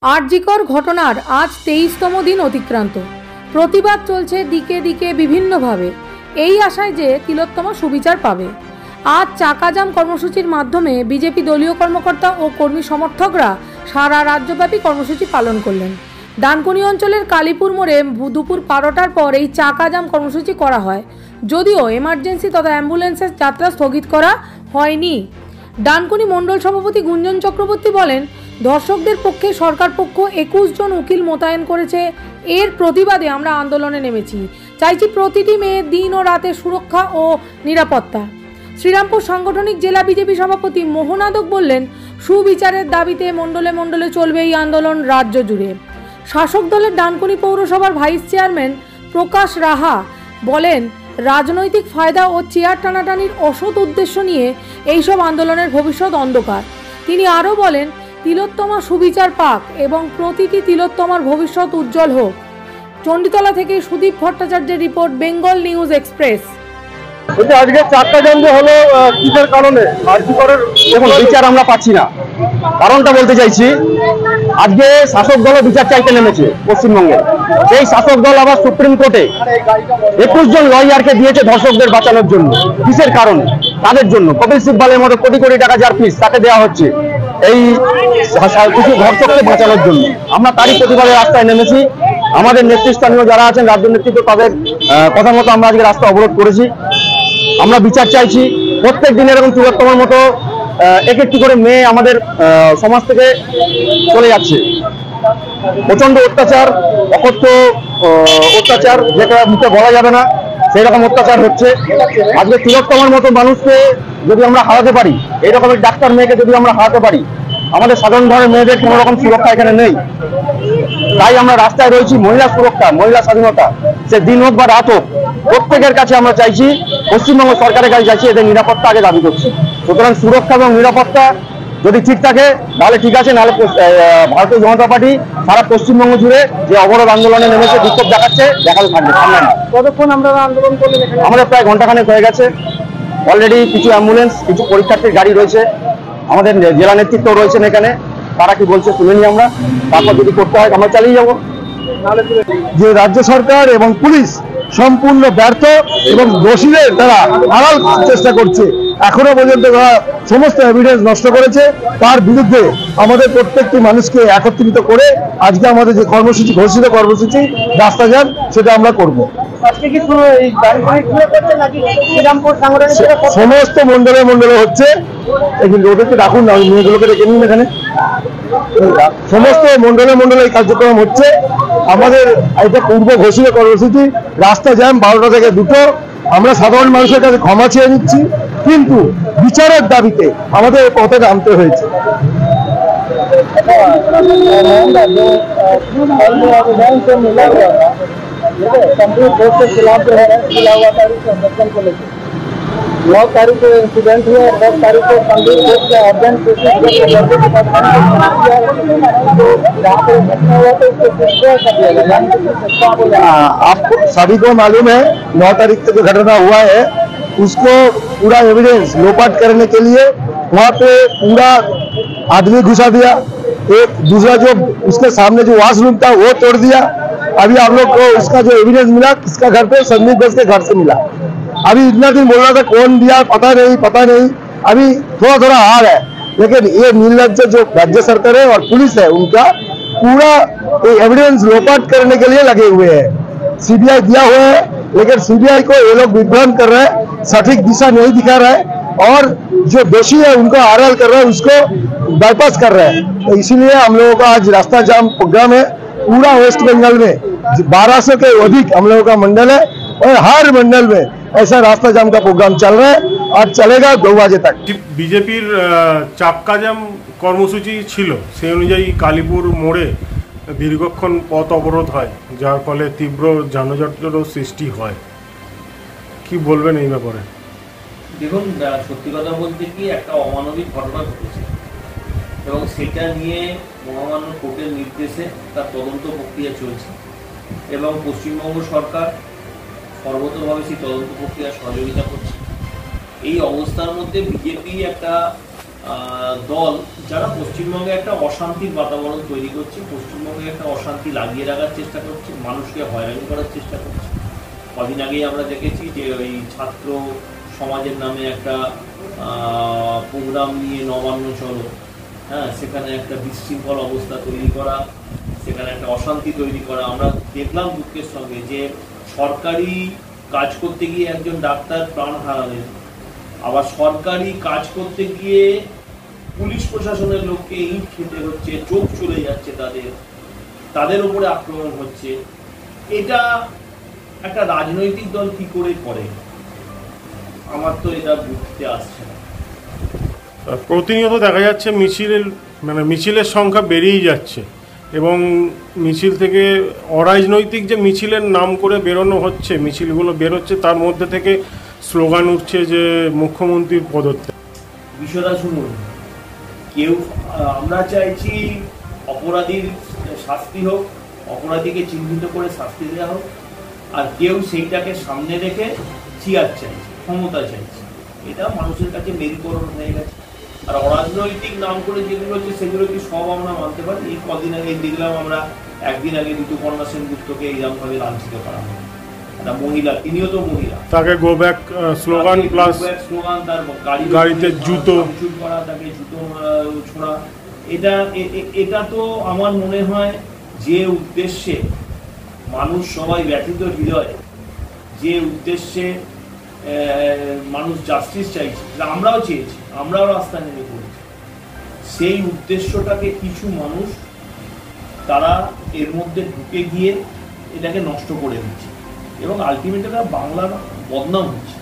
আরজিকর ঘটনার আজ 23তম দিন অতিক্রান্ত। প্রতিবাদ চলছে দিকে দিকে বিভিন্নভাবে, এই আশায় যে তিলোত্তমা সুবিচার পাবে। আজ চাকাজাম কর্মসূচির মাধ্যমে বিজেপি দলীয় কর্মকর্তা ও কর্মী সমর্থকরা সারা রাজ্যব্যাপী কর্মসূচি পালন করলেন। ডানকুনি অঞ্চলের কালীপুর মোড়ে দুপুর 12টার পর এই চাকাজাম কর্মসূচি করা হয়, যদিও এমার্জেন্সি তথা অ্যাম্বুলেন্সের যাত্রা স্থগিত করা হয়নি। ডানকুনি মণ্ডল সভাপতি গুঞ্জন চক্রবর্তী বলেন, ধর্ষকদের পক্ষে সরকার পক্ষ 21 জন উকিল মোতায়েন করেছে। এর প্রতিবাদে আমরা আন্দোলনে নেমেছি। চাইছি প্রতিটি মেয়ের দিন ও রাতে সুরক্ষা ও নিরাপত্তা। শ্রীরামপুর সাংগঠনিক জেলা বিজেপি সভাপতি মোহনাদক বললেন, সুবিচারের দাবিতে মণ্ডলে মণ্ডলে চলবে এই আন্দোলন রাজ্য জুড়ে। শাসক দলের ডানকুনি পৌরসভার ভাইস চেয়ারম্যান প্রকাশ রাহা বলেন, রাজনৈতিক ফায়দা ও চেয়ার টানাটানির অসৎ উদ্দেশ্য নিয়ে এইসব আন্দোলনের ভবিষ্যৎ অন্ধকার। তিনি আরও বলেন, তিলোত্তমা সুবিচার পাক এবং প্রতিটি তিলোত্তমার ভবিষ্যৎ উজ্জ্বল হোক। চণ্ডীতলা থেকে সুদীপ ভট্টাচার্যের রিপোর্ট, বেঙ্গল নিউজ এক্সপ্রেস। আজকে চারটা জঙ্গ হলো কিসের কারণে? আরজিকরের এখন বিচার আমরা পাচ্ছি না। কারণটা বলতে চাইছি, আজকে শাসক দল বিচার চাইতে নেমেছে পশ্চিমবঙ্গে। সেই শাসক দল আবার সুপ্রিম কোর্টে 21 জন লয়ারকে দিয়েছে ধর্ষকদের বাঁচানোর জন্য। কিসের কারণে? তাদের জন্য কপিল সিব্বালের মতো কোটি কোটি টাকা যার ফিস তাকে দেওয়া হচ্ছে এই কিছু ধর্ষককে বাঁচানোর জন্য। আমরা তারই প্রতিবাদে রাস্তায় নেমেছি। আমাদের নেতৃস্থানীয় যারা আছেন রাজ্য নেতৃত্ব, তাদের কথা মতো আমরা আজকে রাস্তা অবরোধ করেছি। আমরা বিচার চাইছি। প্রত্যেক দিন এরকম তিলোত্তমার মতো এক একটি করে মেয়ে আমাদের সমাজ থেকে চলে যাচ্ছে। প্রচন্ড অত্যাচার, অকথ্য অত্যাচার, যেটা মুখে বলা যাবে না, সেই রকম অত্যাচার হচ্ছে। আজকে তিলোত্তমার মতো মানুষকে যদি আমরা হারাতে পারি, এই রকমের ডাক্তার মেয়েকে যদি আমরা হারাতে পারি, আমাদের সাধারণ ধরনের মেয়েদের কোনো রকম সুরক্ষা এখানে নেই। তাই আমরা রাস্তায় রয়েছি। মহিলা সুরক্ষা, মহিলা স্বাধীনতা, সে দিন হোক বা রাত হোক, প্রত্যেকের কাছে আমরা চাইছি, পশ্চিমবঙ্গ সরকারের কাছে চাইছি, এদের নিরাপত্তা আগে দাবি করছি। সুতরাং সুরক্ষা এবং নিরাপত্তা যদি ঠিক থাকে তাহলে ঠিক আছে, নাহলে ভারতীয় জনতা পার্টি সারা পশ্চিমবঙ্গ জুড়ে যে অবরোধ আন্দোলনে নেমেছে, বিক্ষোভ দেখাচ্ছে, দেখাতে থাকবে। কতক্ষণ আমরা আন্দোলন করলেন? আমাদের প্রায় ঘন্টাখানেক হয়ে গেছে। অলরেডি কিছু অ্যাম্বুলেন্স, কিছু পরীক্ষার্থীর গাড়ি রয়েছে, আমাদের জেলা নেতৃত্ব রয়েছেন এখানে। তারা কি বলছে শুনে নি আমরা, তারপর যদি করতে হয় আমরা চালিয়ে যাবো। যে রাজ্য সরকার এবং পুলিশ সম্পূর্ণ ব্যর্থ এবং দোষীদের তারা আড়াল চেষ্টা করছে। এখনো পর্যন্ত তারা সমস্ত এভিডেন্স নষ্ট করেছে। তার বিরুদ্ধে আমাদের প্রত্যেকটি মানুষকে একত্রিত করে আজকে আমাদের যে কর্মসূচি, ঘোষিত কর্মসূচি রাস্তা যান, সেটা আমরা করব। সমস্ত মন্ডলে মন্ডলে হচ্ছে। ওদেরকে ডাকুন না, মেয়েগুলোকে ডেকে নিন এখানে। সমস্ত মন্ডলে মন্ডলে এই কার্যক্রম হচ্ছে। আমাদের এটা পূর্ব ঘোষিত কর্মসূচি, রাস্তা জ্যাম 12টা থেকে 2টো। আমরা সাধারণ মানুষের কাছে ক্ষমা চেয়ে নিচ্ছি, কিন্তু বিচারের দাবিতে আমাদের পথে নামতে হয়েছে। नौ तारीख को इंसिडेंट हुआ, 10 तारीख को संदीप घोष के अर्जेंट आपको सभी को मालूम है 9 तारीख को जो घटना हुआ है, उसको पूरा एविडेंस लोपाट करने के लिए वहाँ पे पूरा आदमी घुसा दिया। एक दूसरा जो उसके सामने जो वॉशरूम था वो तोड़ दिया। अभी आप लोग को उसका जो एविडेंस मिला, किसका घर पे? संदीप घोष के घर से मिला। अभी इतना दिन बोल रहा था कौन दिया, पता नहीं। अभी थोड़ा थोड़ा आ रहा है, लेकिन ये निर्लज्ज जो राज्य सरकार है और पुलिस है, उनका पूरा एविडेंस लोपाट करने के लिए लगे हुए हैं। सीबीआई दिया हुआ है, लेकिन सीबीआई को ये लोग विभ्रांत कर रहे हैं, सटीक दिशा नहीं दिखा रहा है, और जो दोषी है उनको आरएल कर रहा है, उसको बाईपास कर रहा है। तो इसीलिए हम लोगों का आज रास्ता जाम प्रोग्राम है। पूरा वेस्ट बंगाल में 1200 के अधिक हम लोगों का मंडल है, और हर मंडल में ऐसा रास्ता जाम का प्रोग्राम चल रहा है और चलेगा 2 बजे तक। বিজেপির চাক্কা জ্যাম কর্মসূচি ছিল, সেই অনুযায়ী কালীপুর মোড়ে দীর্ঘক্ষণ পথ অবরোধ হয়, যার ফলে তীব্র যানজটেরও সৃষ্টি হয়। কি বলবেন এই ব্যাপারে? দেখুন, সত্যি কথা বলতে কি, একটা অমানবিক ঘটনা ঘটেছে এবং সেটা নিয়ে মহামান্য কোর্টের নির্দেশে তার তদন্ত প্রক্রিয়া চলছে এবং পশ্চিমবঙ্গ সরকার সর্বতভাবে সেই তদন্ত প্রক্রিয়া সহযোগিতা করছে। এই অবস্থার মধ্যে বিজেপি একটা দল যারা পশ্চিমবঙ্গে একটা অশান্তির বাতাবরণ তৈরি করছে, পশ্চিমবঙ্গে একটা অশান্তি লাগিয়ে রাখার চেষ্টা করছে, মানুষকে হয়রানি করার চেষ্টা করছে। কদিন আগেই আমরা দেখেছি যে ওই ছাত্র সমাজের নামে একটা প্রোগ্রাম নিয়ে নবান্ন চলো, হ্যাঁ, সেখানে একটা বিশৃঙ্খল অবস্থা তৈরি করা, সেখানে একটা অশান্তি তৈরি করা। আমরা দেখলাম দুঃখের সঙ্গে যে সরকারি কাজ করতে গিয়ে একজন ডাক্তার প্রাণ হারালেন, আবার সরকারি কাজ করতে গিয়ে পুলিশ প্রশাসনের লোককে ইট খেতে হচ্ছে, চোখ চলে যাচ্ছে তাদের উপরে আক্রমণ হচ্ছে। এটা একটা রাজনৈতিক দল কি করে করে, আমার তো এটা বুঝতে আসছে না। প্রতিনিয়ত দেখা যাচ্ছে মিছিলের সংখ্যা বেড়েই যাচ্ছে এবং মিছিল থেকে অরাজনৈতিক যে মিছিলের নাম করে বেরোনো হচ্ছে, মিছিলগুলো বেরোচ্ছে, তার মধ্যে থেকে স্লোগান উঠছে যে মুখ্যমন্ত্রীর পদত্যাগ। বিষয়টা শুনুন, আমরা চাইছি অপরাধীর শাস্তি হোক, অপরাধীকে চিহ্নিত করে শাস্তি দেওয়া হোক, আর কেউ সেইটাকে সামনে রেখে চেয়ার চাইছে, ক্ষমতা চাইছে। এটা মানুষের কাছে মেরুকরণ হয়ে গেছে। আর অরাজনৈতিক নাম করে যেগুলো হচ্ছে সেগুলো কি সব আমরা মানতে পারি? এই কদিন আগে দেখলাম আমরা, একদিন আগে ঋতুপর্ণা সেনগুপ্তকে এইরকমভাবে লাঞ্ছিত করা হয়। একটা মহিলা, তিনিও তো মহিলা, তাকে go back slogan plus slogan, তার গাড়িতে জুতো করা, তাকে জুতো ছোড়া। এটা তো আমার মনে হয় যে উদ্দেশ্যে মানুষ সবাই ব্যথিত হৃদয়, যে উদ্দেশ্যে মানুষ জাস্টিস চাইছে, আমরাও চেয়েছি, আমরাও রাস্তায় নেমে পড়েছি, সেই উদ্দেশ্যটাকে কিছু মানুষ তারা এর মধ্যে ঢুকে গিয়ে এটাকে নষ্ট করে দিচ্ছে এবং আলটিমেটলি বাংলার বদনাম হচ্ছে।